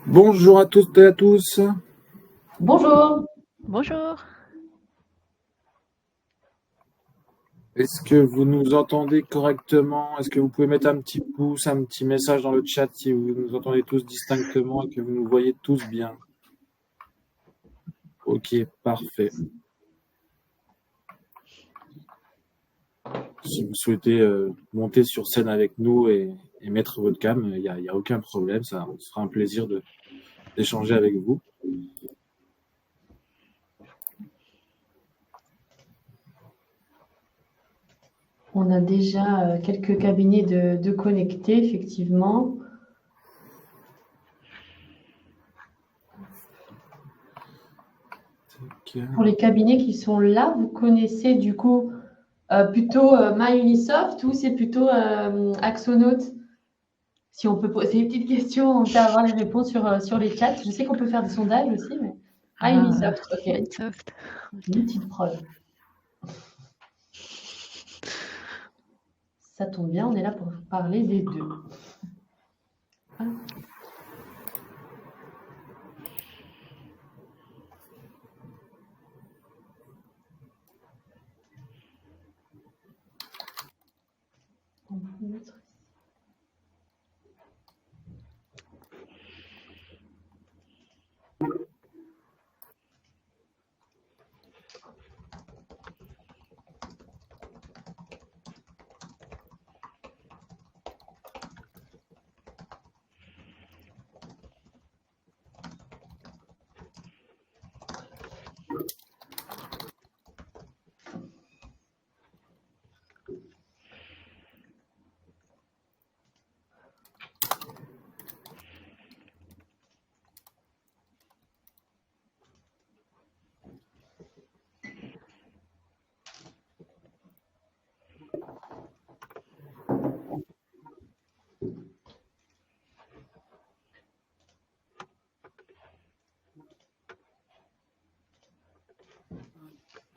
Bonjour à toutes et à tous. Bonjour. Bonjour. Est-ce que vous nous entendez correctement? Est-ce que vous pouvez mettre un petit pouce, un petit message dans le chat si vous nous entendez tous distinctement et que vous nous voyez tous bien? Ok, parfait. Si vous souhaitez monter sur scène avec nous et mettre votre cam, il y a aucun problème. Ça sera un plaisir d'échanger avec vous. On a déjà quelques cabinets de connectés, effectivement. Pour les cabinets qui sont là, vous connaissez du coup plutôt MyUnisoft ou c'est plutôt Axonote? Si on peut poser des petites questions, on peut avoir les réponses sur les chats. Je sais qu'on peut faire des sondages aussi, mais MyUnisoft, ok. Microsoft. Une petite preuve. Ça tombe bien, on est là pour parler des deux. On peut mettre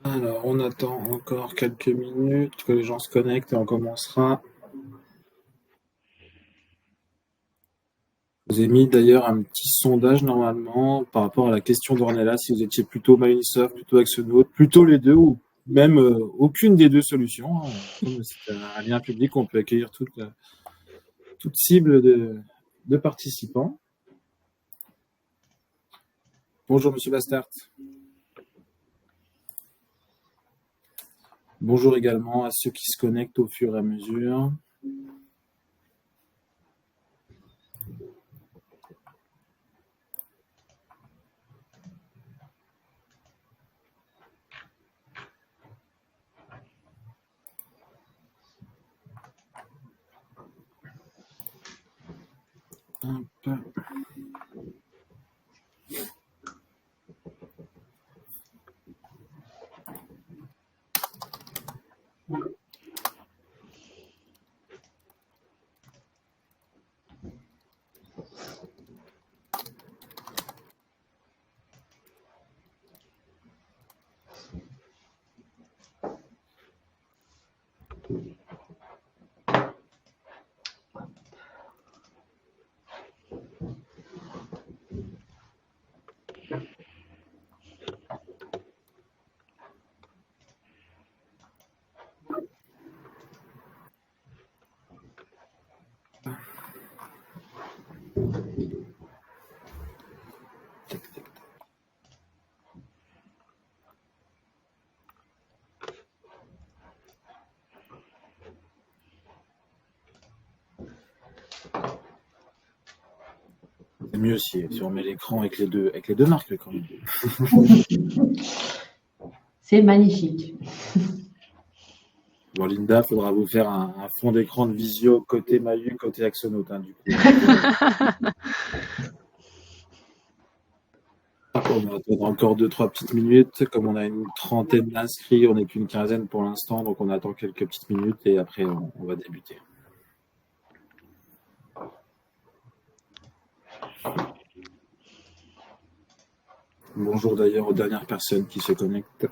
Alors, on attend encore quelques minutes que les gens se connectent et on commencera. Je vous ai mis d'ailleurs un petit sondage normalement par rapport à la question d'Ornella, si vous étiez plutôt MyUnisoft, plutôt Axonote, plutôt les deux ou même aucune des deux solutions. Comme c'est un lien public, on peut accueillir toute cible de participants. Bonjour Monsieur Bastard. Bonjour également à ceux qui se connectent au fur et à mesure. Hop. C'est mieux si on met l'écran avec les deux marques quand même. C'est magnifique. Bon, Linda, il faudra vous faire un fond d'écran de visio côté Mayu, côté Axonote, du coup. On va attendre encore 2-3 petites minutes. Comme on a une trentaine d'inscrits, on n'est qu'une quinzaine pour l'instant, donc on attend quelques petites minutes et après on va débuter. Bonjour d'ailleurs aux dernières personnes qui se connectent.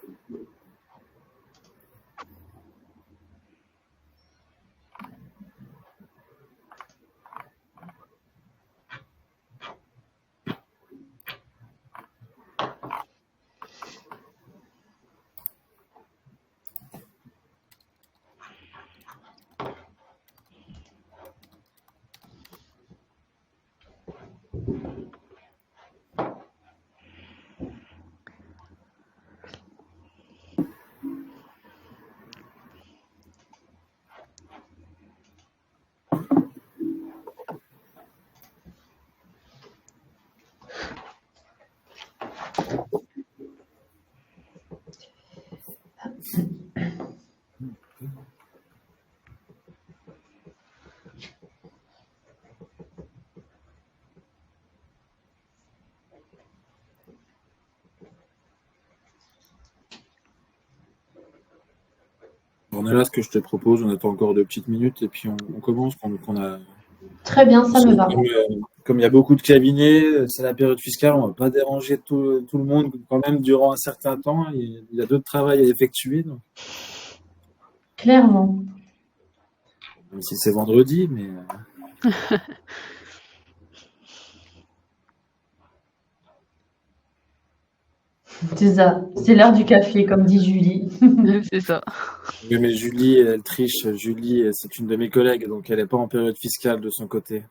Là, ce que je te propose, on attend encore 2 petites minutes et puis on commence. Très bien, ça me va. Comme il y a beaucoup de cabinets, c'est la période fiscale, on ne va pas déranger tout le monde quand même durant un certain temps. Il y a d'autres travail à effectuer, donc, Clairement. même si c'est vendredi, mais C'est ça. C'est l'heure du café, comme dit Julie. C'est ça. oui, mais Julie, elle triche. Julie, c'est une de mes collègues, donc elle n'est pas en période fiscale de son côté.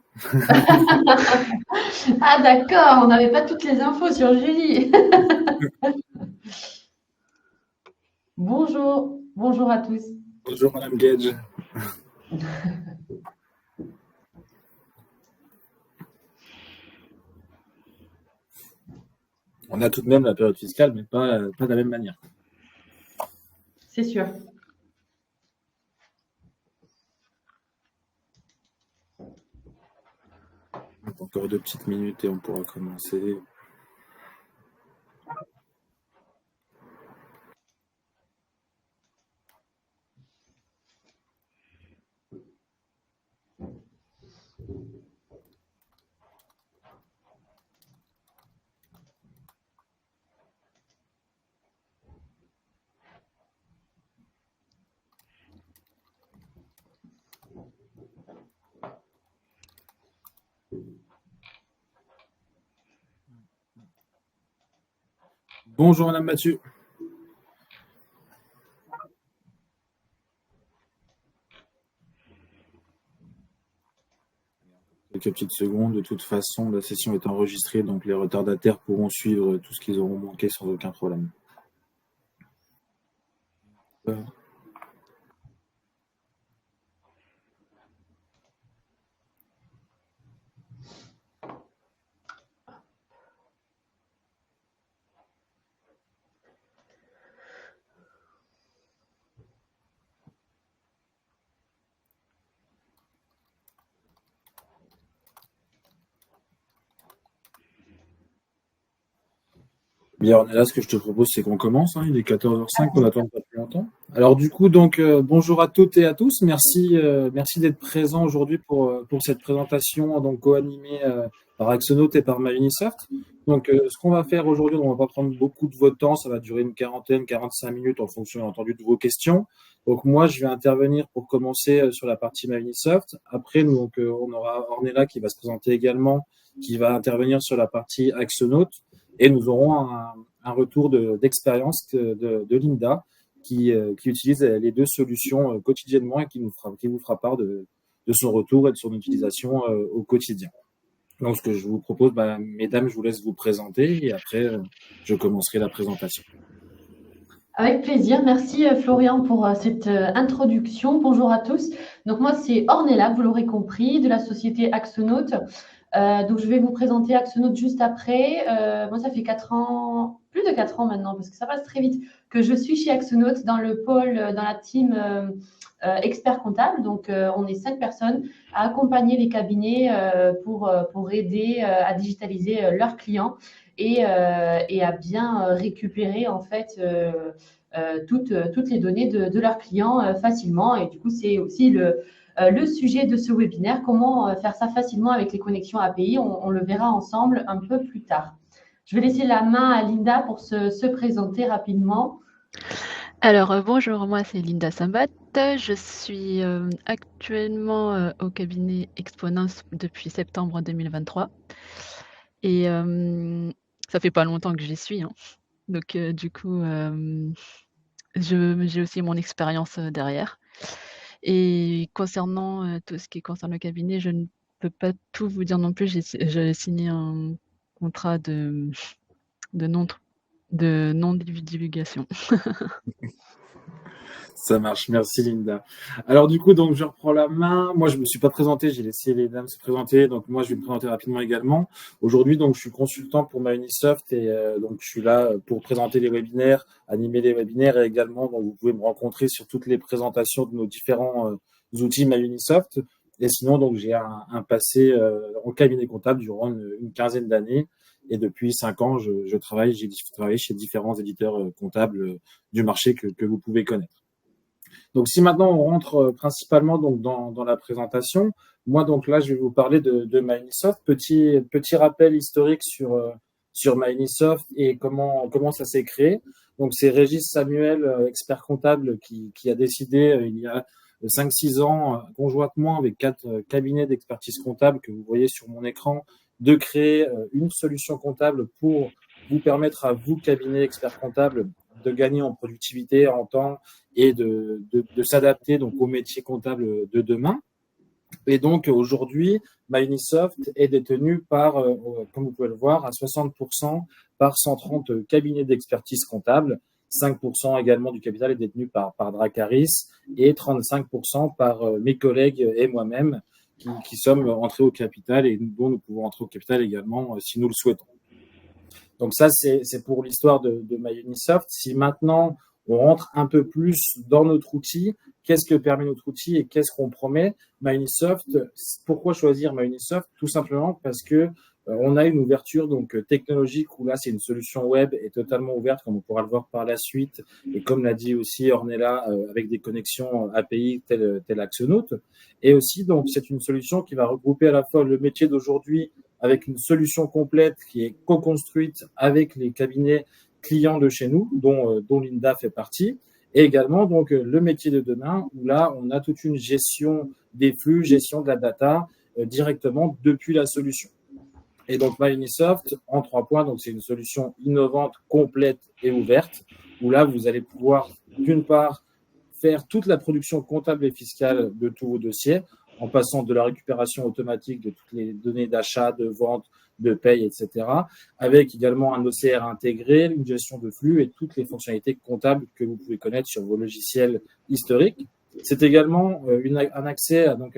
Ah d'accord, on n'avait pas toutes les infos sur Julie. Bonjour, bonjour à tous. Bonjour Madame Gage. On a tout de même la période fiscale, mais pas de la même manière. C'est sûr. Encore 2 petites minutes et on pourra commencer. Bonjour Madame Mathieu. Quelques petites secondes. De toute façon, la session est enregistrée, donc les retardataires pourront suivre tout ce qu'ils auront manqué sans aucun problème. Bien, on est là, ce que je te propose, c'est qu'on commence. Il est 14h05, on attend pas plus longtemps. Alors du coup, donc bonjour à toutes et à tous. Merci d'être présents aujourd'hui pour cette présentation donc co-animée par Axonote et par MyUnisoft. Donc ce qu'on va faire aujourd'hui, on va pas prendre beaucoup de votre temps, ça va durer une 45 minutes en fonction, bien entendu, de vos questions. Donc moi, je vais intervenir pour commencer sur la partie MyUnisoft. Après, nous, donc, on aura Ornella qui va se présenter également, qui va intervenir sur la partie Axonote. Et nous aurons un retour d'expérience de Linda qui utilise les deux solutions quotidiennement et qui vous fera part de son retour et de son utilisation au quotidien. Donc, ce que je vous propose, mesdames, je vous laisse vous présenter et après, je commencerai la présentation. Avec plaisir. Merci Florian pour cette introduction. Bonjour à tous. Donc moi, c'est Ornella, vous l'aurez compris, de la société Axonote. Donc je vais vous présenter Axonote juste après. Moi, ça fait 4 ans, plus de 4 ans maintenant, parce que ça passe très vite, que je suis chez Axonote dans le pôle, dans la team expert comptable. Donc on est 5 personnes à accompagner les cabinets pour aider à digitaliser leurs clients et à bien récupérer en fait toutes les données de leurs clients facilement. Et du coup, c'est aussi le sujet de ce webinaire, comment faire ça facilement avec les connexions API. On le verra ensemble un peu plus tard. Je vais laisser la main à Linda pour se présenter rapidement. Alors bonjour, moi c'est Linda Sambat. Je suis actuellement au cabinet Exponence depuis septembre 2023. Et ça fait pas longtemps que j'y suis. Donc du coup, j'ai aussi mon expérience derrière. Et concernant tout ce qui concerne le cabinet, je ne peux pas tout vous dire non plus. J'avais signé un contrat de non de non-divulgation. Ça marche, merci Linda. Alors du coup, donc je reprends la main. Moi, je me suis pas présenté, j'ai laissé les dames se présenter. Donc moi, je vais me présenter rapidement également. Aujourd'hui, donc je suis consultant pour MyUnisoft et donc je suis là pour présenter les webinaires, animer les webinaires et également donc vous pouvez me rencontrer sur toutes les présentations de nos différents outils MyUnisoft. Et sinon, donc j'ai un passé en cabinet comptable durant une quinzaine d'années. Et depuis 5 ans, j'ai travaillé chez différents éditeurs comptables du marché que vous pouvez connaître. Donc, si maintenant on rentre principalement donc dans la présentation, moi donc là je vais vous parler de MyUnisoft. Petit rappel historique sur MyUnisoft et comment ça s'est créé. Donc c'est Régis Samuel, expert comptable, qui a décidé il y a 5-6 ans, conjointement avec 4 cabinets d'expertise comptable que vous voyez sur mon écran, de créer une solution comptable pour vous permettre à vous, cabinet expert comptable, de gagner en productivité, en temps et de s'adapter donc aux métiers comptables de demain. Et donc aujourd'hui, MyUnisoft est détenu par, comme vous pouvez le voir, à 60% par 130 cabinets d'expertise comptable. 5% également du capital est détenu par Dracaris et 35% par mes collègues et moi-même qui sommes entrés au capital et dont nous pouvons entrer au capital également si nous le souhaitons. Donc ça, c'est pour l'histoire de MyUnisoft. Si maintenant, on rentre un peu plus dans notre outil, qu'est-ce que permet notre outil et qu'est-ce qu'on promet? MyUnisoft, pourquoi choisir MyUnisoft? Tout simplement parce que on a une ouverture donc technologique où là, c'est une solution web et totalement ouverte, comme on pourra le voir par la suite. Et comme l'a dit aussi Ornella, avec des connexions API tel Axonote. Et aussi, donc, c'est une solution qui va regrouper à la fois le métier d'aujourd'hui avec une solution complète qui est co-construite avec les cabinets clients de chez nous, dont Linda fait partie, et également donc le métier de demain, où là, on a toute une gestion des flux, gestion de la data directement depuis la solution. Et donc, MyUnisoft, en 3 points, donc c'est une solution innovante, complète et ouverte, où là, vous allez pouvoir, d'une part, faire toute la production comptable et fiscale de tous vos dossiers, en passant de la récupération automatique de toutes les données d'achat, de vente, de paye, etc., avec également un OCR intégré, une gestion de flux et toutes les fonctionnalités comptables que vous pouvez connaître sur vos logiciels historiques. C'est également un accès à un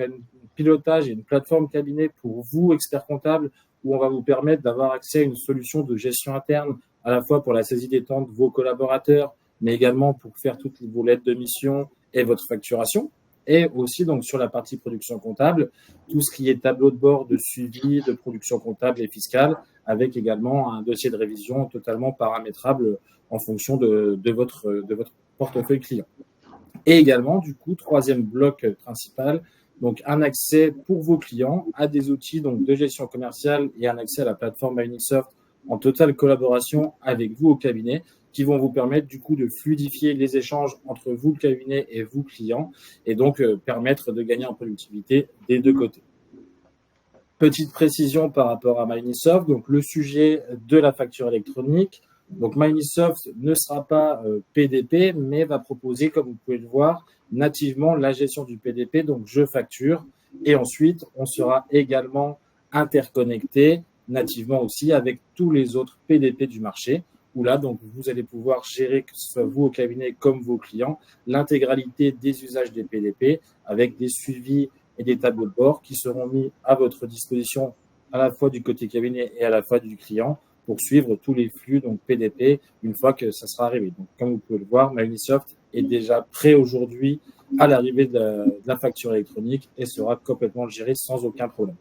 pilotage et une plateforme cabinet pour vous, experts comptables, où on va vous permettre d'avoir accès à une solution de gestion interne, à la fois pour la saisie des temps de vos collaborateurs, mais également pour faire toutes vos lettres de mission et votre facturation. Et aussi, donc, sur la partie production comptable, tout ce qui est tableau de bord de suivi de production comptable et fiscale, avec également un dossier de révision totalement paramétrable en fonction de votre portefeuille client. Et également, du coup, 3e bloc principal, donc un accès pour vos clients à des outils donc, de gestion commerciale et un accès à la plateforme MyUnisoft en totale collaboration avec vous au cabinet, qui vont vous permettre du coup de fluidifier les échanges entre vous, le cabinet, et vous, clients, et donc permettre de gagner en productivité des 2 côtés. Petite précision par rapport à MyUnisoft, donc le sujet de la facture électronique. Donc MyUnisoft ne sera pas PDP, mais va proposer, comme vous pouvez le voir, nativement la gestion du PDP, donc je facture, et ensuite on sera également interconnecté nativement aussi avec tous les autres PDP du marché, où là donc vous allez pouvoir gérer, que ce soit vous au cabinet comme vos clients, l'intégralité des usages des PDP avec des suivis et des tableaux de bord qui seront mis à votre disposition à la fois du côté cabinet et à la fois du client pour suivre tous les flux donc PDP une fois que ça sera arrivé. Donc, comme vous pouvez le voir, MyUnisoft est déjà prêt aujourd'hui à l'arrivée de la facture électronique et sera complètement géré sans aucun problème.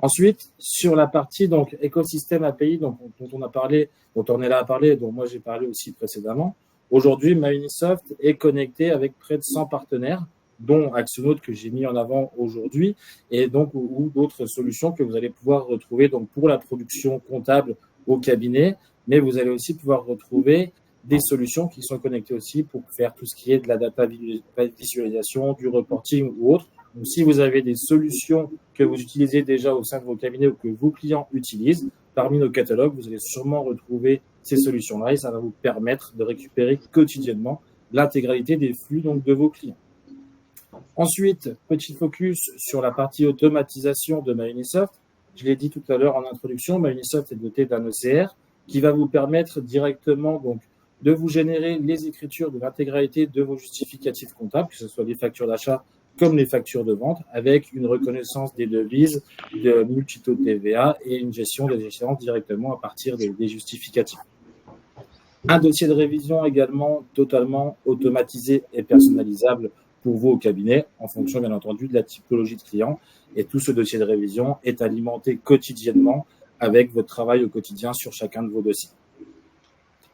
Ensuite, sur la partie donc écosystème API dont on a parlé, dont Ornella a parlé, dont moi j'ai parlé aussi précédemment, aujourd'hui MyUnisoft est connecté avec près de 100 partenaires, dont Axonote que j'ai mis en avant aujourd'hui, et donc ou d'autres solutions que vous allez pouvoir retrouver donc pour la production comptable au cabinet, mais vous allez aussi pouvoir retrouver des solutions qui sont connectées aussi pour faire tout ce qui est de la data visualisation, du reporting ou autre. Donc, si vous avez des solutions que vous utilisez déjà au sein de vos cabinets ou que vos clients utilisent, parmi nos catalogues, vous allez sûrement retrouver ces solutions-là et ça va vous permettre de récupérer quotidiennement l'intégralité des flux donc, de vos clients. Ensuite, petit focus sur la partie automatisation de MyUnisoft. Je l'ai dit tout à l'heure en introduction, MyUnisoft est doté d'un OCR qui va vous permettre directement donc, de vous générer les écritures de l'intégralité de vos justificatifs comptables, que ce soit les factures d'achat comme les factures de vente, avec une reconnaissance des devises, de multitaux de TVA et une gestion des échéances directement à partir des justificatifs. Un dossier de révision également totalement automatisé et personnalisable pour vous au cabinet, en fonction bien entendu de la typologie de client. Et tout ce dossier de révision est alimenté quotidiennement avec votre travail au quotidien sur chacun de vos dossiers.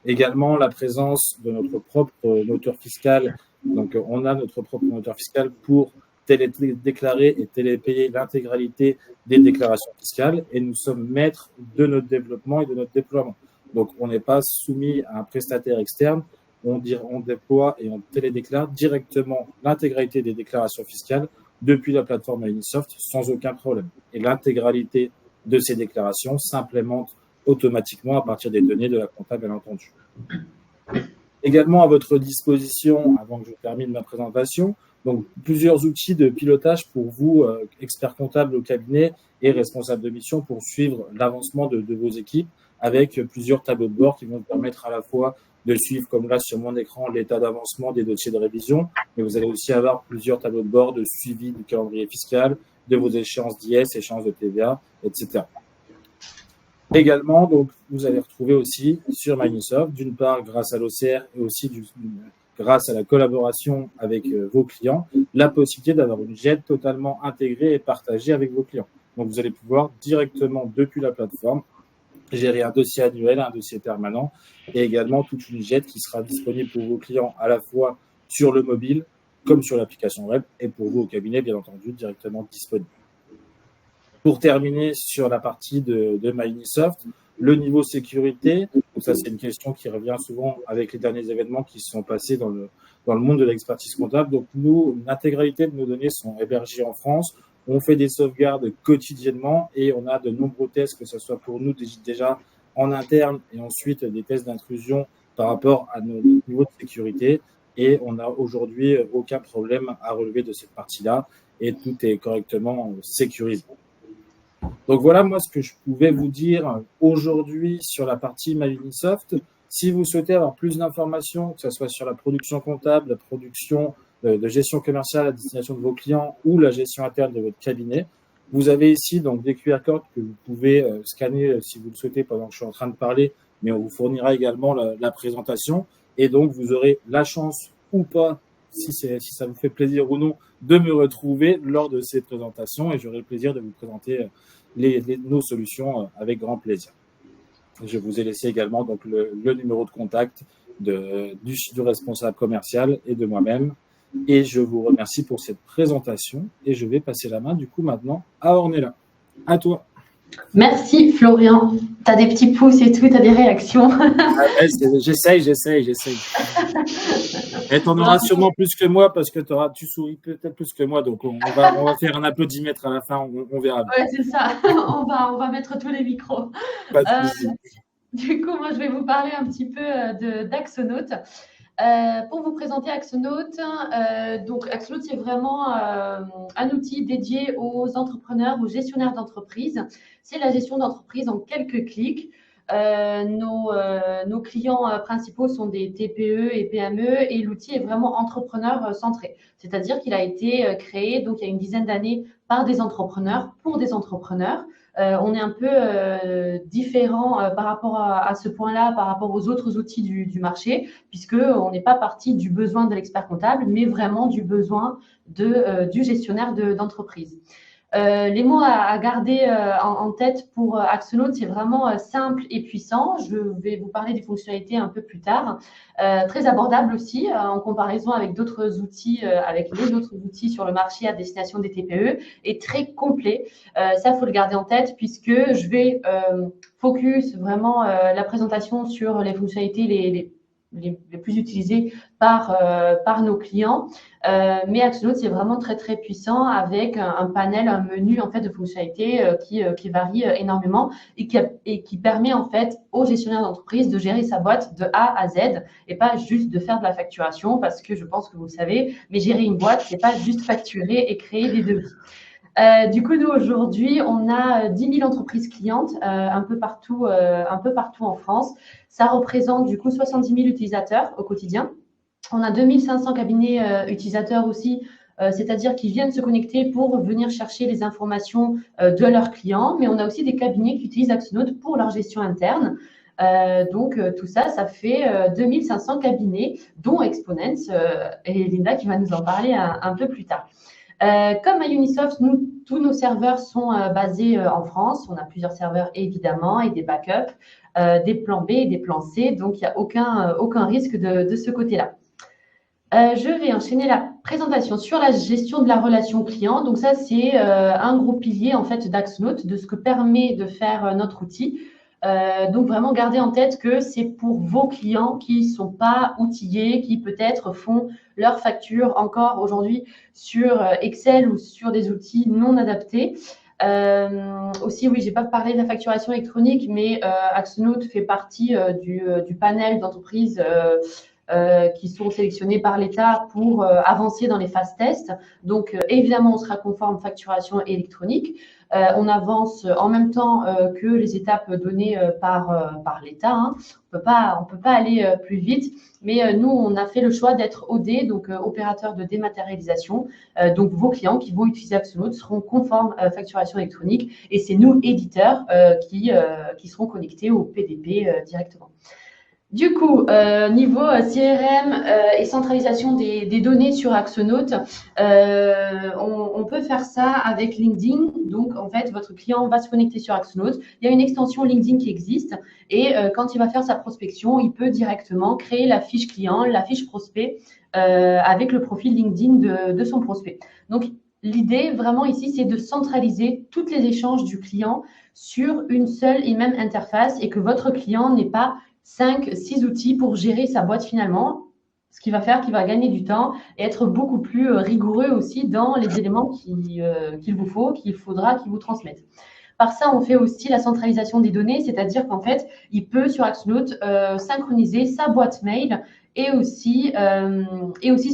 Également, la présence de notre propre notaire fiscal. Donc, on a notre propre notaire fiscal pour télédéclarer et télépayer l'intégralité des déclarations fiscales. Et nous sommes maîtres de notre développement et de notre déploiement. Donc, on n'est pas soumis à un prestataire externe. On déploie et on télédéclare directement l'intégralité des déclarations fiscales depuis la plateforme MyUnisoft sans aucun problème. Et l'intégralité de ces déclarations s'implémente automatiquement à partir des données de la compta, bien entendu. Également à votre disposition, avant que je termine ma présentation, donc plusieurs outils de pilotage pour vous, experts comptables au cabinet et responsables de mission, pour suivre l'avancement de vos équipes, avec plusieurs tableaux de bord qui vont vous permettre à la fois de suivre, comme là sur mon écran, l'état d'avancement des dossiers de révision, mais vous allez aussi avoir plusieurs tableaux de bord de suivi du calendrier fiscal, de vos échéances d'IS, échéances de TVA, etc. Également, donc, vous allez retrouver aussi sur MyUnisoft, d'une part grâce à l'OCR et aussi grâce à la collaboration avec vos clients, la possibilité d'avoir une JET totalement intégrée et partagée avec vos clients. Donc, vous allez pouvoir directement, depuis la plateforme, gérer un dossier annuel, un dossier permanent et également toute une JET qui sera disponible pour vos clients à la fois sur le mobile comme sur l'application web et pour vous au cabinet, bien entendu, directement disponible. Pour terminer sur la partie de MyUnisoft, le niveau sécurité, donc ça c'est une question qui revient souvent avec les derniers événements qui se sont passés dans le monde de l'expertise comptable. Donc nous, l'intégralité de nos données sont hébergées en France. On fait des sauvegardes quotidiennement et on a de nombreux tests, que ce soit pour nous déjà en interne et ensuite des tests d'intrusion par rapport à notre niveau de sécurité. Et on n'a aujourd'hui aucun problème à relever de cette partie-là et tout est correctement sécurisé. Donc voilà, moi, ce que je pouvais vous dire aujourd'hui sur la partie MyUnisoft. Si vous souhaitez avoir plus d'informations, que ce soit sur la production comptable, la production de gestion commerciale à destination de vos clients ou la gestion interne de votre cabinet, vous avez ici donc des QR codes que vous pouvez scanner si vous le souhaitez pendant que je suis en train de parler, mais on vous fournira également la présentation. Et donc, vous aurez la chance ou pas, si ça vous fait plaisir ou non, de me retrouver lors de ces présentations et j'aurai le plaisir de vous présenter nos solutions avec grand plaisir. Je vous ai laissé également donc le numéro de contact du responsable commercial et de moi-même. Et je vous remercie pour cette présentation et je vais passer la main du coup maintenant à Ornella. À toi. Merci Florian. Tu as des petits pouces et tout, tu as des réactions. J'essaye. Et tu en auras sûrement plus que moi parce que tu souris peut-être plus que moi. Donc, on va faire un applaudimètre à la fin, on verra. Ouais, c'est ça. on va mettre tous les micros. Pas de souci. Du coup, moi, je vais vous parler un petit peu d'Axonote. Pour vous présenter Axonote, donc Axonote, c'est vraiment un outil dédié aux entrepreneurs, aux gestionnaires d'entreprise. C'est la gestion d'entreprise en quelques clics. Nos clients principaux sont des TPE et PME et l'outil est vraiment entrepreneur centré. C'est-à-dire qu'il a été créé donc il y a une dizaine d'années par des entrepreneurs pour des entrepreneurs. On est un peu différent par rapport à ce point-là, par rapport aux autres outils du marché, puisqu'on n'est pas parti du besoin de l'expert comptable, mais vraiment du besoin du gestionnaire d'entreprise. Les mots à garder en tête pour Axonote, c'est vraiment simple et puissant. Je vais vous parler des fonctionnalités un peu plus tard. Très abordable aussi en comparaison avec d'autres outils, avec les autres outils sur le marché à destination des TPE, et très complet. Ça, il faut le garder en tête puisque je vais focus vraiment la présentation sur les fonctionnalités les plus utilisés par nos clients. Mais Axonote, c'est vraiment très, très puissant avec un panel, un menu en fait, de fonctionnalités qui varie énormément et qui permet en fait aux gestionnaires d'entreprise de gérer sa boîte de A à Z et pas juste de faire de la facturation parce que je pense que vous le savez, mais gérer une boîte, c'est pas juste facturer et créer des devis. Du coup, nous, aujourd'hui, on a 10 000 entreprises clientes un peu partout en France. Ça représente du coup 70 000 utilisateurs au quotidien. On a 2500 cabinets utilisateurs aussi, c'est-à-dire qui viennent se connecter pour venir chercher les informations de leurs clients. Mais on a aussi des cabinets qui utilisent Axonote pour leur gestion interne. Donc, tout ça, ça fait 2500 cabinets, dont Exponence, et Linda qui va nous en parler un peu plus tard. Comme à Unisoft, nous, tous nos serveurs sont basés en France. On a plusieurs serveurs évidemment et des backups, des plans B et des plans C. Donc, il n'y a aucun risque de ce côté-là. Je vais enchaîner la présentation sur la gestion de la relation client. Donc, ça, c'est un gros pilier en fait d'Axonote, de ce que permet de faire notre outil. Donc, vraiment, gardez en tête que c'est pour vos clients qui ne sont pas outillés, qui peut-être font leurs factures encore aujourd'hui sur Excel ou sur des outils non adaptés. Aussi, oui, je n'ai pas parlé de la facturation électronique, mais Axonote fait partie du panel d'entreprises qui sont sélectionnés par l'État pour avancer dans les phases tests. Donc, évidemment, on sera conforme facturation électronique. On avance en même temps que les étapes données par l'État. Hein. On peut pas aller plus vite, mais nous, on a fait le choix d'être OD, donc opérateur de dématérialisation. Donc, vos clients qui vont utiliser Axonote seront conformes facturation électronique et c'est nous, éditeurs, qui seront connectés au PDP directement. Du coup, niveau CRM et centralisation des données sur Axonote, on peut faire ça avec LinkedIn. Donc, en fait, votre client va se connecter sur Axonote. Il y a une extension LinkedIn qui existe et quand il va faire sa prospection, il peut directement créer la fiche client, la fiche prospect avec le profil LinkedIn de son prospect. Donc, l'idée vraiment ici, c'est de centraliser tous les échanges du client sur une seule et même interface et que votre client n'ait pas 5-6 outils pour gérer sa boîte finalement, ce qui va faire qu'il va gagner du temps et être beaucoup plus rigoureux aussi dans les éléments qu'il vous faut, qu'il faudra qu'il vous transmette. Par ça, on fait aussi la centralisation des données, c'est-à-dire qu'en fait, il peut sur Axonote synchroniser sa boîte mail et aussi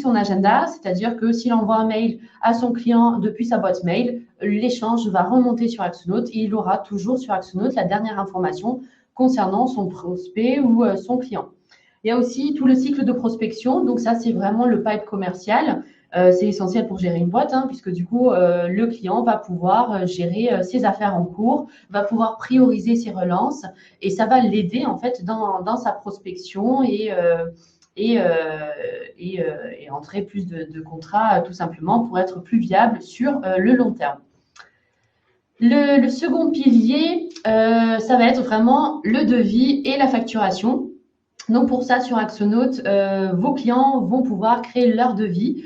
son agenda, c'est-à-dire que s'il envoie un mail à son client depuis sa boîte mail, l'échange va remonter sur Axonote et il aura toujours sur Axonote la dernière information concernant son prospect ou son client. Il y a aussi tout le cycle de prospection. Donc, ça, c'est vraiment le pipe commercial. C'est essentiel pour gérer une boîte, hein, puisque du coup, le client va pouvoir gérer ses affaires en cours, va pouvoir prioriser ses relances et ça va l'aider en fait dans sa prospection et entrer plus de contrats tout simplement pour être plus viable sur le long terme. Le second pilier, ça va être vraiment le devis et la facturation. Donc, pour ça, sur Axonote, vos clients vont pouvoir créer leur devis.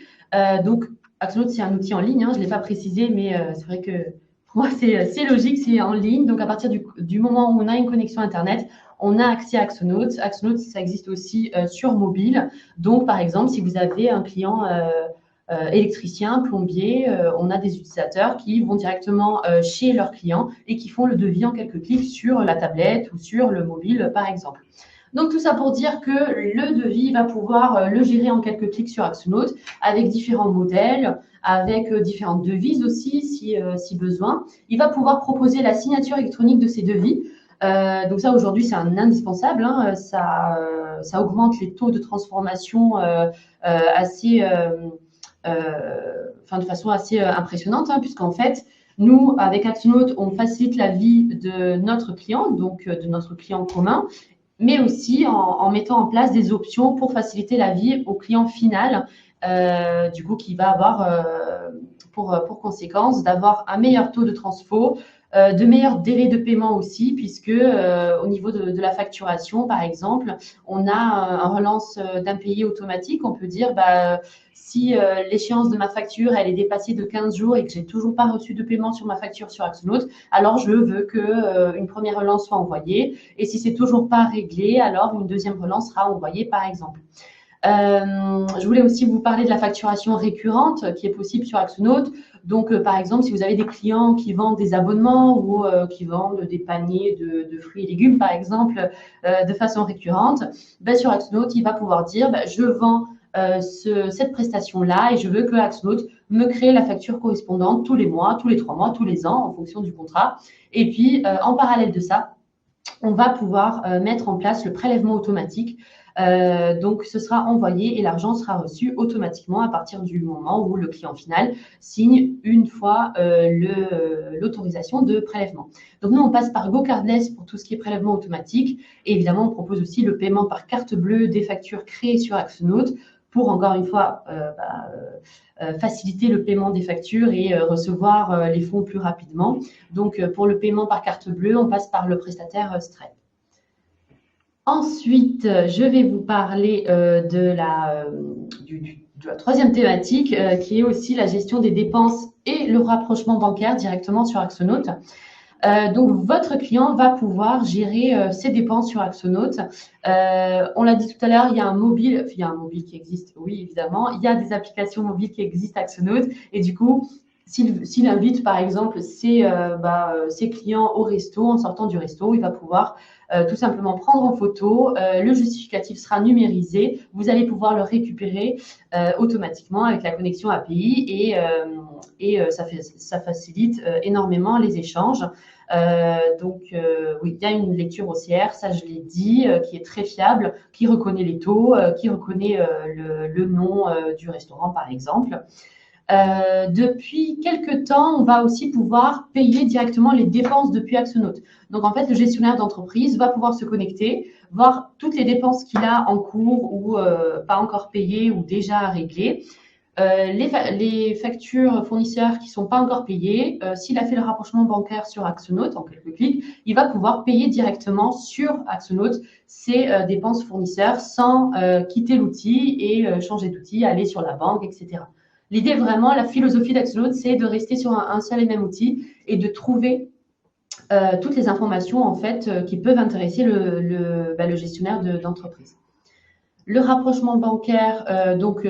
Donc, Axonote, c'est un outil en ligne. Hein, je ne l'ai pas précisé, mais c'est vrai que pour moi, c'est logique, c'est en ligne. Donc, à partir du moment où on a une connexion Internet, on a accès à Axonote. Axonote, ça existe aussi sur mobile. Donc, par exemple, si vous avez un client électricien, plombier, on a des utilisateurs qui vont directement chez leurs clients et qui font le devis en quelques clics sur la tablette ou sur le mobile, par exemple. Donc, tout ça pour dire que le devis va pouvoir le gérer en quelques clics sur Axonote avec différents modèles, avec différentes devises aussi, si besoin. Il va pouvoir proposer la signature électronique de ces devis. Donc ça, aujourd'hui, c'est un indispensable. Hein, ça augmente les taux de transformation de façon assez impressionnante, hein, puisqu'en fait, nous, avec Axonote, on facilite la vie de notre client, donc de notre client commun, mais aussi en mettant en place des options pour faciliter la vie au client final, du coup, qui va avoir pour conséquence d'avoir un meilleur taux de transfo, de meilleurs délais de paiement aussi, puisque au niveau de la facturation, par exemple, on a un relance d'impayé automatique. On peut dire, si l'échéance de ma facture elle est dépassée de 15 jours et que j'ai toujours pas reçu de paiement sur ma facture sur Axonote, alors je veux que une première relance soit envoyée. Et si c'est toujours pas réglé, alors une deuxième relance sera envoyée, par exemple. Je voulais aussi vous parler de la facturation récurrente qui est possible sur Axonote. Donc, par exemple, si vous avez des clients qui vendent des abonnements ou qui vendent des paniers de fruits et légumes, par exemple, de façon récurrente, sur Axonote, il va pouvoir dire je vends cette prestation-là et je veux que Axonote me crée la facture correspondante tous les mois, tous les 3 mois, tous les ans, en fonction du contrat. Et puis, en parallèle de ça, on va pouvoir mettre en place le prélèvement automatique. Donc, ce sera envoyé et l'argent sera reçu automatiquement à partir du moment où le client final signe une fois l'autorisation de prélèvement. Donc, nous, on passe par GoCardless pour tout ce qui est prélèvement automatique. Et évidemment, on propose aussi le paiement par carte bleue des factures créées sur Axonote pour, encore une fois, faciliter le paiement des factures et recevoir les fonds plus rapidement. Donc, pour le paiement par carte bleue, on passe par le prestataire Stripe. Ensuite, je vais vous parler de la troisième thématique qui est aussi la gestion des dépenses et le rapprochement bancaire directement sur Axonote. Donc, votre client va pouvoir gérer ses dépenses sur Axonote. On l'a dit tout à l'heure, il y a un mobile qui existe, oui, évidemment. Il y a des applications mobiles qui existent Axonote. Et du coup, s'il invite, par exemple, ses clients au resto, en sortant du resto, il va pouvoir tout simplement prendre en photo. Le justificatif sera numérisé. Vous allez pouvoir le récupérer automatiquement avec la connexion API et ça facilite énormément les échanges. Oui, il y a une lecture OCR, ça je l'ai dit, qui est très fiable, qui reconnaît les taux, qui reconnaît le nom du restaurant, par exemple. Depuis quelques temps, on va aussi pouvoir payer directement les dépenses depuis Axonote. Donc, en fait, le gestionnaire d'entreprise va pouvoir se connecter, voir toutes les dépenses qu'il a en cours ou pas encore payées ou déjà réglées. Les factures fournisseurs qui ne sont pas encore payées, s'il a fait le rapprochement bancaire sur Axonote en quelques clics, il va pouvoir payer directement sur Axonote ses dépenses fournisseurs sans quitter l'outil et changer d'outil, aller sur la banque, etc. L'idée vraiment, la philosophie d'Axonote, c'est de rester sur un seul et même outil et de trouver toutes les informations en fait qui peuvent intéresser le gestionnaire d'entreprise. Le rapprochement bancaire,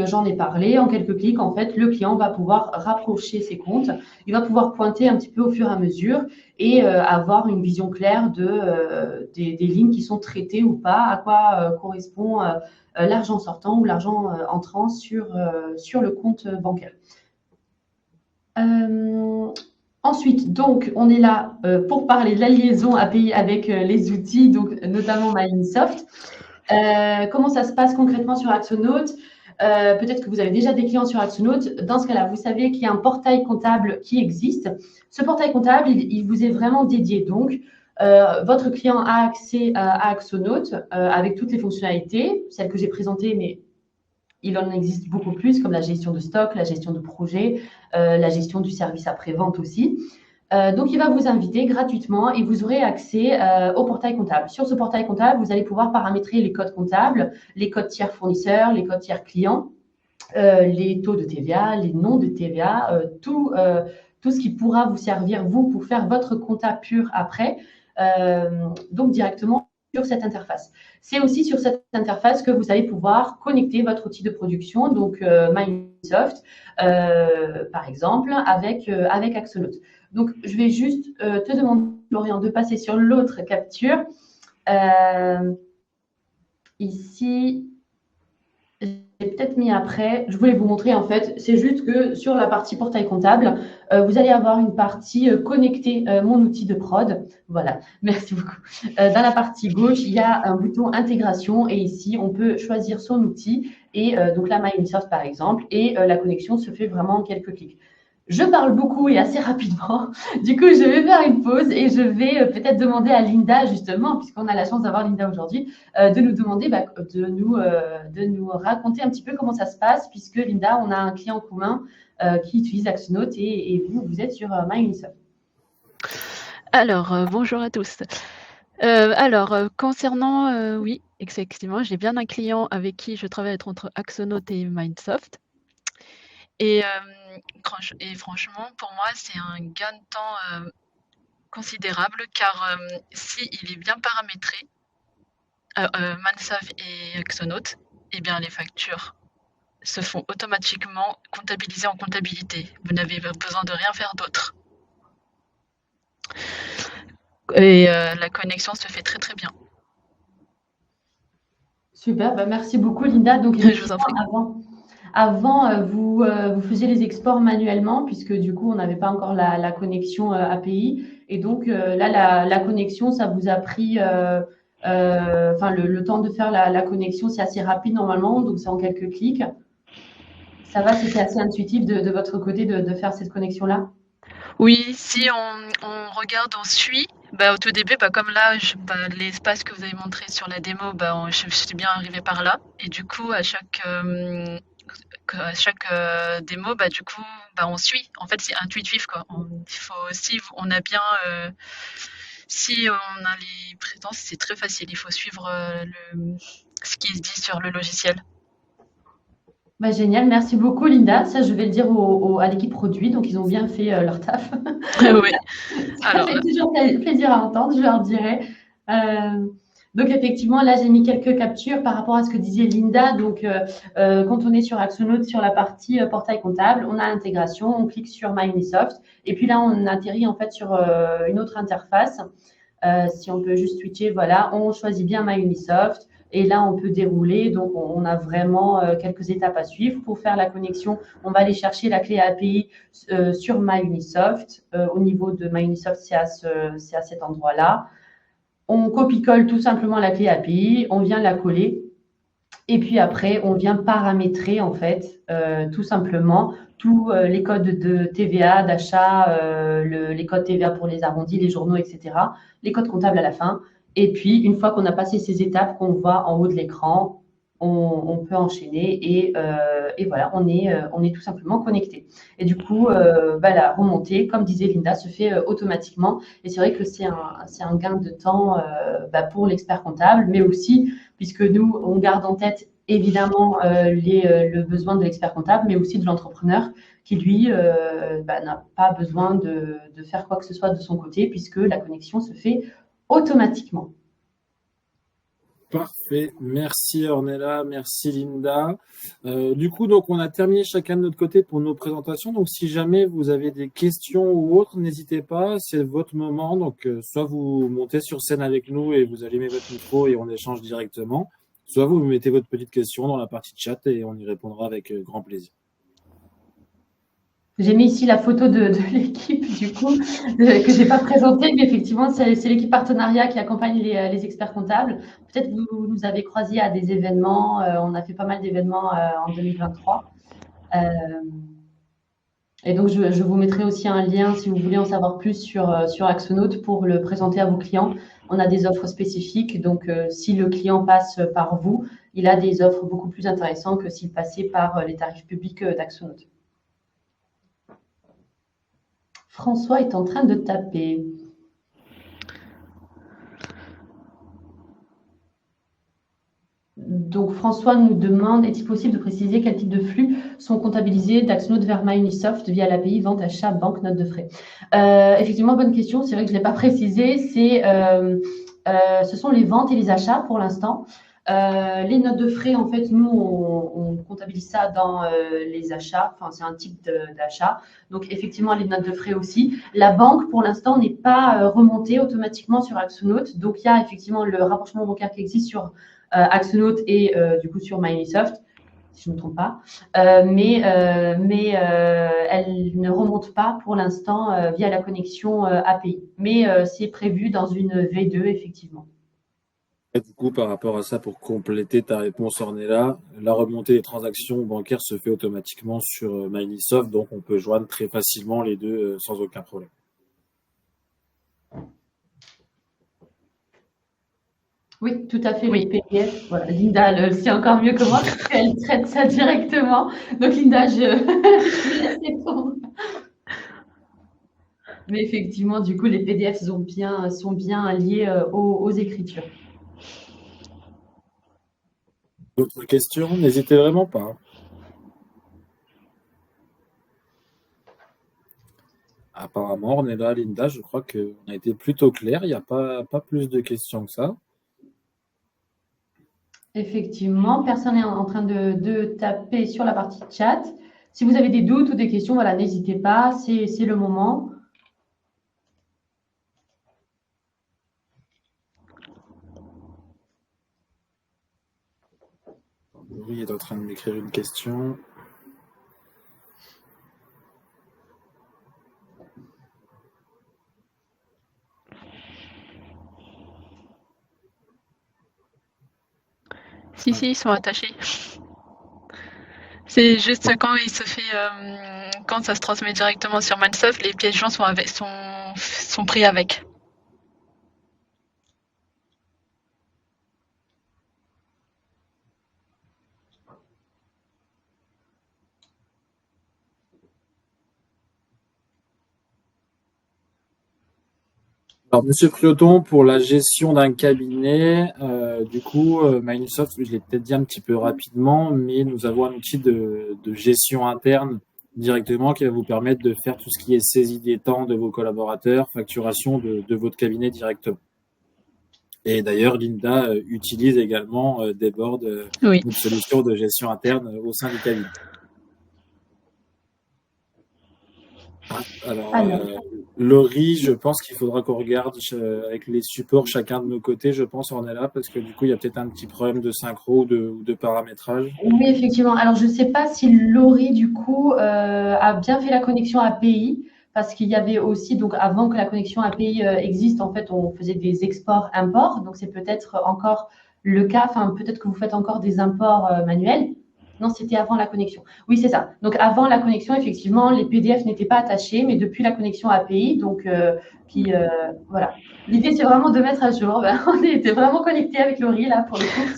j'en ai parlé. En quelques clics, en fait, le client va pouvoir rapprocher ses comptes. Il va pouvoir pointer un petit peu au fur et à mesure et avoir une vision claire des lignes qui sont traitées ou pas, à quoi correspond l'argent sortant ou l'argent entrant sur le compte bancaire. Ensuite, donc, on est là pour parler de la liaison API avec les outils, donc notamment MyInsoft. Comment ça se passe concrètement sur Axonote? Peut-être que vous avez déjà des clients sur Axonote. Dans ce cas-là, vous savez qu'il y a un portail comptable qui existe. Ce portail comptable, il vous est vraiment dédié. Donc, votre client a accès à Axonote avec toutes les fonctionnalités, celles que j'ai présentées, mais il en existe beaucoup plus, comme la gestion de stock, la gestion de projet, la gestion du service après-vente aussi. Donc, il va vous inviter gratuitement et vous aurez accès au portail comptable. Sur ce portail comptable, vous allez pouvoir paramétrer les codes comptables, les codes tiers fournisseurs, les codes tiers clients, les taux de TVA, les noms de TVA, tout ce qui pourra vous servir, vous, pour faire votre compta pur après, donc directement sur cette interface. C'est aussi sur cette interface que vous allez pouvoir connecter votre outil de production, donc MyInsoft, par exemple, avec Axonote. Donc, je vais juste te demander, Florian, de passer sur l'autre capture. Ici, j'ai peut-être mis après. Je voulais vous montrer, en fait, c'est juste que sur la partie portail comptable, vous allez avoir une partie connecter mon outil de prod. Voilà, merci beaucoup. Dans la partie gauche, il y a un bouton intégration et ici, on peut choisir son outil et donc là, MyInsoft, par exemple, et la connexion se fait vraiment en quelques clics. Je parle beaucoup et assez rapidement. Du coup, je vais faire une pause et je vais peut-être demander à Linda, justement, puisqu'on a la chance d'avoir Linda aujourd'hui, de nous demander, de nous raconter un petit peu comment ça se passe, puisque Linda, on a un client commun qui utilise Axonote et vous êtes sur MyInsoft. Alors, bonjour à tous. Concernant, oui, effectivement, j'ai bien un client avec qui je travaille entre Axonote et Mindsoft et franchement, pour moi, c'est un gain de temps, considérable car, s'il est bien paramétré, Mindsoft et Axonote, eh bien les factures se font automatiquement comptabiliser en comptabilité. Vous n'avez besoin de rien faire d'autre. Et la connexion se fait très, très bien. Super, bah, merci beaucoup Linda. Donc Je vous en prie. avant vous faisiez les exports manuellement puisque du coup on n'avait pas encore la connexion API et donc là la connexion ça vous a pris le temps de faire la connexion c'est assez rapide normalement donc c'est en quelques clics. Ça va, c'était assez intuitif de votre côté de faire cette connexion là. Oui, si on regarde, on suit, au tout début, comme là, l'espace que vous avez montré sur la démo, je suis bien arrivée par là. Et du coup, à chaque démo, du coup, on suit. En fait, c'est intuitif, quoi. On a bien, si on a les présences, c'est très facile. Il faut suivre ce qui se dit sur le logiciel. Bah, génial, merci beaucoup Linda. Ça, je vais le dire à l'équipe produit, donc ils ont bien fait leur taf. Oui. Ça fait toujours plaisir à entendre, je leur dirai. Donc effectivement, là j'ai mis quelques captures par rapport à ce que disait Linda. Donc quand on est sur Axonote, sur la partie portail comptable, on a l'intégration, on clique sur MyUnisoft et puis là on atterrit en fait sur une autre interface. Si on peut juste switcher, voilà, on choisit bien MyUnisoft. Et là, on peut dérouler. Donc, on a vraiment quelques étapes à suivre. Pour faire la connexion, on va aller chercher la clé API sur MyUnisoft. Au niveau de MyUnisoft, c'est à cet endroit-là. On copie-colle tout simplement la clé API. On vient la coller. Et puis après, on vient paramétrer, en fait, tout simplement, tous les codes de TVA, d'achat, les codes TVA pour les arrondis, les journaux, etc. Les codes comptables à la fin. Et puis, une fois qu'on a passé ces étapes qu'on voit en haut de l'écran, on peut enchaîner et voilà, on est tout simplement connecté. Et du coup, la remontée, comme disait Linda, se fait automatiquement. Et c'est vrai que c'est un gain de temps pour l'expert comptable, mais aussi, puisque nous, on garde en tête évidemment le besoin de l'expert comptable, mais aussi de l'entrepreneur qui, lui, n'a pas besoin de faire quoi que ce soit de son côté, puisque la connexion se fait automatiquement. Parfait, merci Ornella, merci Linda. Du coup, donc on a terminé chacun de notre côté pour nos présentations. Donc, si jamais vous avez des questions ou autres, n'hésitez pas, c'est votre moment. Donc, soit vous montez sur scène avec nous et vous allumez votre micro et on échange directement, soit vous mettez votre petite question dans la partie chat et on y répondra avec grand plaisir. J'ai mis ici la photo de l'équipe, du coup, que je n'ai pas présentée, mais effectivement, c'est l'équipe partenariat qui accompagne les experts comptables. Peut-être que vous nous avez croisés à des événements. On a fait pas mal d'événements en 2023. Et donc, je vous mettrai aussi un lien si vous voulez en savoir plus sur Axonote pour le présenter à vos clients. On a des offres spécifiques. Donc, si le client passe par vous, il a des offres beaucoup plus intéressantes que s'il passait par les tarifs publics d'Axonote. François est en train de taper. Donc, François nous demande, est-il possible de préciser quel type de flux sont comptabilisés d'Axonote vers MyUnisoft via l'API vente, achat, banque, note de frais? Effectivement, bonne question. C'est vrai que je ne l'ai pas précisé. Ce sont les ventes et les achats pour l'instant. Les notes de frais, en fait, nous, on comptabilise ça dans les achats. Enfin, c'est un type d'achat. Donc, effectivement, les notes de frais aussi. La banque, pour l'instant, n'est pas remontée automatiquement sur Axonote. Donc, il y a effectivement le rapprochement bancaire qui existe sur Axonote et du coup sur MyUnisoft, si je ne me trompe pas. Mais elle ne remonte pas pour l'instant via la connexion API. Mais c'est prévu dans une V2, effectivement. Et du coup, par rapport à ça, pour compléter ta réponse, Ornella, la remontée des transactions bancaires se fait automatiquement sur MyUnisoft, donc on peut joindre très facilement les deux sans aucun problème. Oui, tout à fait, oui. Les PDF. Voilà, Linda le sait encore mieux que moi, parce qu'elle traite ça directement. Donc, Linda, je laisse répondre. Mais effectivement, du coup, les PDF sont bien liés aux écritures. D'autres questions? N'hésitez vraiment pas. Apparemment, on est là, Linda. Je crois qu'on a été plutôt clair. Il n'y a pas plus de questions que ça. Effectivement, personne n'est en train de taper sur la partie chat. Si vous avez des doutes ou des questions, voilà, n'hésitez pas, c'est le moment. Laurie est en train de m'écrire une question. Si, ils sont attachés. C'est juste quand il se fait, quand ça se transmet directement sur Mansoft, les pièces joints sont pris avec. Alors, Monsieur Prioton, pour la gestion d'un cabinet, Microsoft, je l'ai peut-être dit un petit peu rapidement, mais nous avons un outil de gestion interne directement qui va vous permettre de faire tout ce qui est saisie des temps de vos collaborateurs, facturation de votre cabinet directement. Et d'ailleurs, Linda utilise également Dayboard, Oui. notre solution de gestion interne au sein du cabinet. Alors, Laurie, je pense qu'il faudra qu'on regarde avec les supports chacun de nos côtés, je pense, on est là, parce que du coup, il y a peut-être un petit problème de synchro ou de paramétrage. Oui, effectivement. Alors, je ne sais pas si Laurie, du coup, a bien fait la connexion API, parce qu'il y avait aussi, donc avant que la connexion API existe, en fait, on faisait des exports-imports. Donc, c'est peut-être encore le cas, enfin, peut-être que vous faites encore des imports manuels. Non, c'était avant la connexion. Oui, c'est ça. Donc, avant la connexion, effectivement, les PDF n'étaient pas attachés, mais depuis la connexion API, donc, voilà. L'idée, c'est vraiment de mettre à jour. Ben, on était vraiment connectés avec Laurie, là, pour le coup.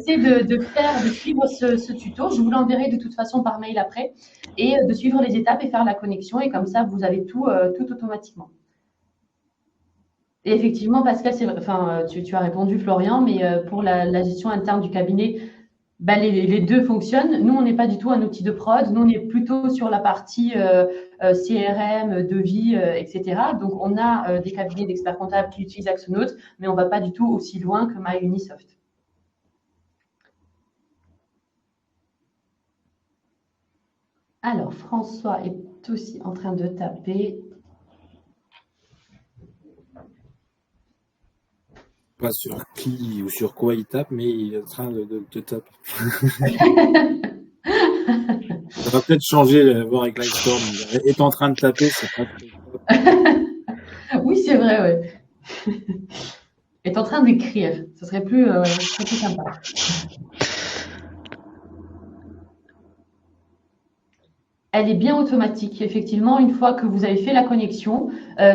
C'est de suivre ce tuto. Je vous l'enverrai de toute façon par mail après. Et de suivre les étapes et faire la connexion. Et comme ça, vous avez tout automatiquement. Et effectivement, Pascal, tu as répondu, Florian, mais pour la gestion interne du cabinet, ben, les deux fonctionnent. Nous, on n'est pas du tout un outil de prod. Nous, on est plutôt sur la partie CRM, devis, etc. Donc, on a des cabinets d'experts comptables qui utilisent Axonote, mais on ne va pas du tout aussi loin que MyUnisoft. Alors, François est aussi en train de taper. Pas sur qui ou sur quoi il tape, mais il est en train de taper. Ça va peut-être changer, voir avec Livestorm. Il est en train de taper, c'est pas trop. Oui, c'est vrai, ouais. Est en train d'écrire. Ce serait plus sympa. Elle est bien automatique. Effectivement, une fois que vous avez fait la connexion,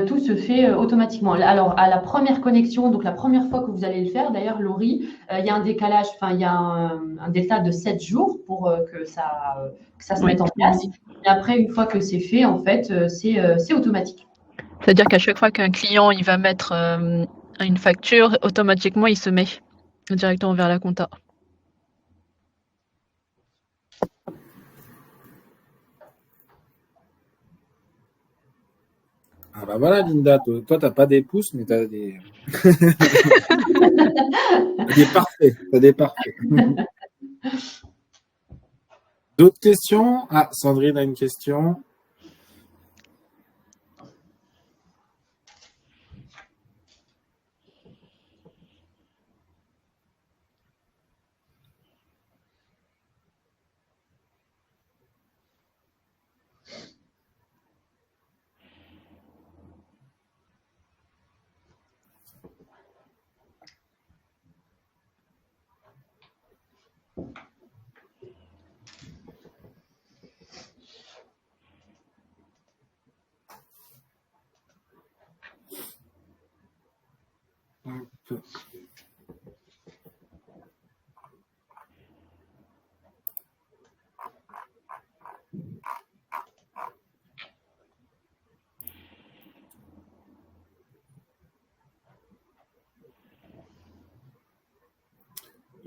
tout se fait automatiquement. Alors, à la première connexion, donc la première fois que vous allez le faire, d'ailleurs, Laurie, il y a un décalage, enfin, il y a un delta de 7 jours pour que ça se mette en place. Et après, une fois que c'est fait, en fait, c'est automatique. C'est-à-dire qu'à chaque fois qu'un client il va mettre une facture, automatiquement il se met directement vers la compta. Ah bah voilà, Linda, toi t'as pas des pouces, mais t'as des. Des parfaits. T'as des parfaits. D'autres questions? Ah, Sandrine a une question.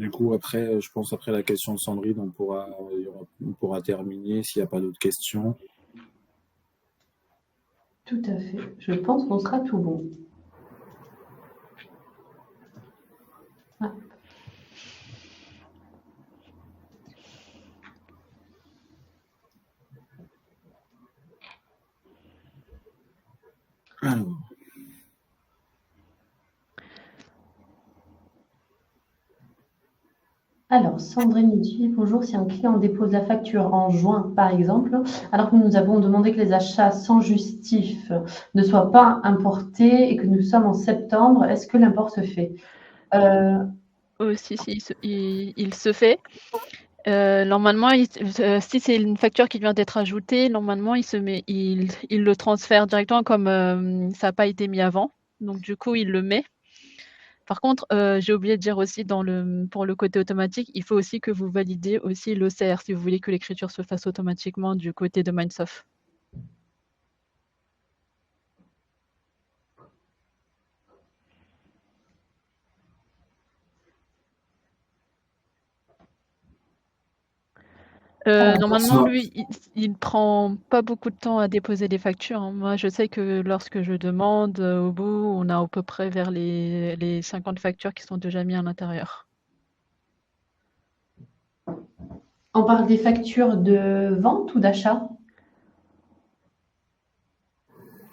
Du coup, après, je pense après la question de Sandrine, on pourra terminer s'il n'y a pas d'autres questions. Tout à fait. Je pense qu'on sera tout bon. Ah. Alors, Sandrine nous dit bonjour, si un client dépose la facture en juin, par exemple, alors que nous avons demandé que les achats sans justif ne soient pas importés et que nous sommes en septembre, est-ce que l'import se fait? Si, il se fait. Normalement, si c'est une facture qui vient d'être ajoutée, normalement, il le transfère directement comme ça n'a pas été mis avant. Donc, du coup, il le met. Par contre, j'ai oublié de dire aussi pour le côté automatique, il faut aussi que vous validez aussi l'OCR si vous voulez que l'écriture se fasse automatiquement du côté de Microsoft. Normalement, lui, il prend pas beaucoup de temps à déposer les factures, hein. Moi, je sais que lorsque je demande, au bout, on a à peu près vers les 50 factures qui sont déjà mises à l'intérieur. On parle des factures de vente ou d'achat?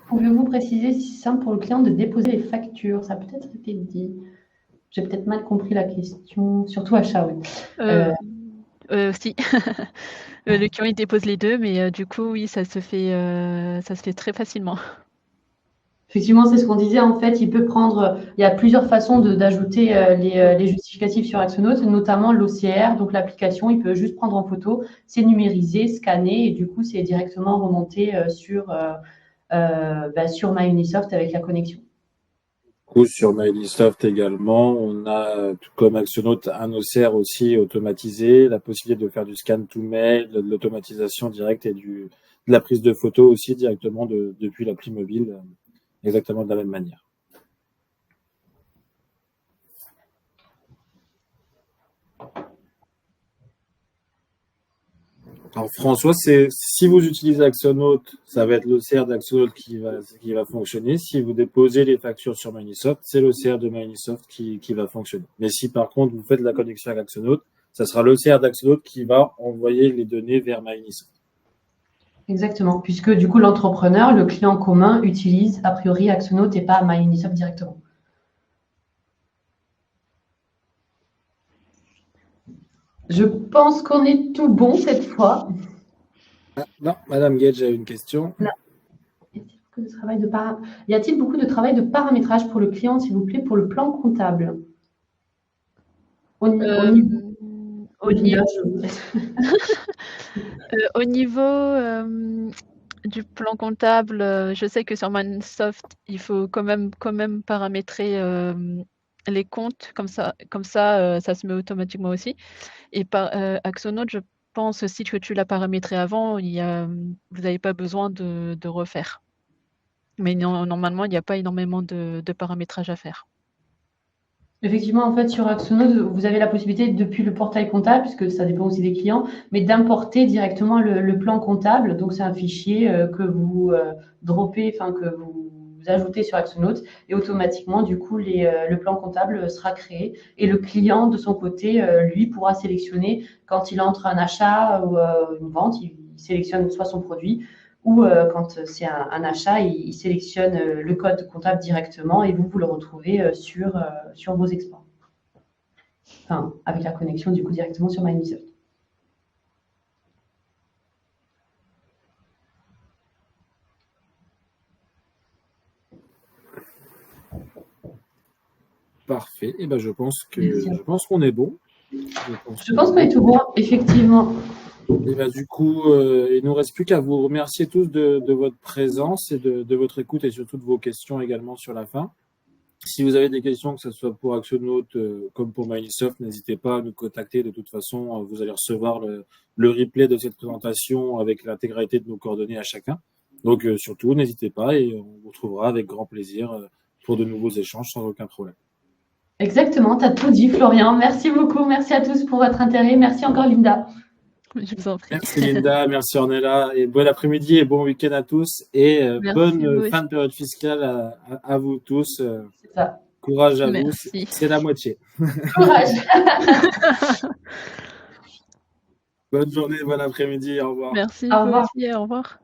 Pouvez-vous préciser si c'est simple pour le client de déposer les factures? Ça a peut-être été dit. J'ai peut-être mal compris la question, surtout achat, oui. Si. Le client, il dépose les deux, mais du coup, oui, ça se fait très facilement. Effectivement, c'est ce qu'on disait. En fait, il y a plusieurs façons d'ajouter les justificatifs sur Axonote, notamment l'OCR, donc l'application. Il peut juste prendre en photo, c'est numérisé, scanné, et du coup, c'est directement remonté sur MyUnisoft avec la connexion. Du coup, sur Microsoft également, on a, tout comme Axonote, un OCR aussi automatisé, la possibilité de faire du scan to mail, de l'automatisation directe et de la prise de photos aussi directement depuis l'appli mobile, exactement de la même manière. Alors François, si vous utilisez Axonote, ça va être l'OCR d'Axonote qui va fonctionner. Si vous déposez les factures sur Microsoft, c'est l'OCR de Microsoft qui va fonctionner. Mais si par contre vous faites la connexion avec Axonote, ça sera l'OCR d'Axonote qui va envoyer les données vers Microsoft. Exactement, puisque du coup l'entrepreneur, le client commun, utilise a priori Axonote et pas MyUnisoft directement. Je pense qu'on est tout bon cette fois. Ah, non, Madame Gage a une question. Non. Y a-t-il beaucoup de travail de paramétrage pour le client, s'il vous plaît, pour le plan comptable? Au niveau du plan comptable, je sais que sur Microsoft, il faut quand même paramétrer les comptes, comme ça, ça se met automatiquement aussi. Et par Axonote, je pense aussi que tu l'as paramétré avant, vous n'avez pas besoin de refaire. Mais normalement, il n'y a pas énormément de paramétrage à faire. Effectivement, en fait, sur Axonote, vous avez la possibilité, depuis le portail comptable, puisque ça dépend aussi des clients, mais d'importer directement le plan comptable. Donc, c'est un fichier que vous droppez, enfin, que vous ajoutez sur Axonote, et automatiquement, du coup, le plan comptable sera créé. Et le client, de son côté, lui, pourra sélectionner quand il entre un achat ou une vente, il sélectionne soit son produit, ou quand c'est un achat, il sélectionne le code comptable directement et vous le retrouvez sur vos exports. Enfin, avec la connexion du coup directement sur MyUnisoft. Parfait. Et ben, je pense qu'on est bon. Je pense qu'on est tout bon, effectivement. Et ben, du coup, il nous reste plus qu'à vous remercier tous de votre présence et de votre écoute et surtout de vos questions également sur la fin. Si vous avez des questions, que ce soit pour Axonote comme pour Microsoft, n'hésitez pas à nous contacter. De toute façon, vous allez recevoir le replay de cette présentation avec l'intégralité de nos coordonnées à chacun. Donc surtout, n'hésitez pas et on vous retrouvera avec grand plaisir pour de nouveaux échanges sans aucun problème. Exactement, tu as tout dit, Florian. Merci beaucoup. Merci à tous pour votre intérêt. Merci encore, Linda. Je vous en prie. Merci Linda, merci Ornella, et bon après-midi et bon week-end à tous, et Merci, bonne vous fin de période fiscale à vous tous. C'est ça. Courage à vous, Merci. c'est la moitié. Courage. Bonne journée, bon après-midi, au revoir. Merci, Au vous revoir. aussi, au revoir.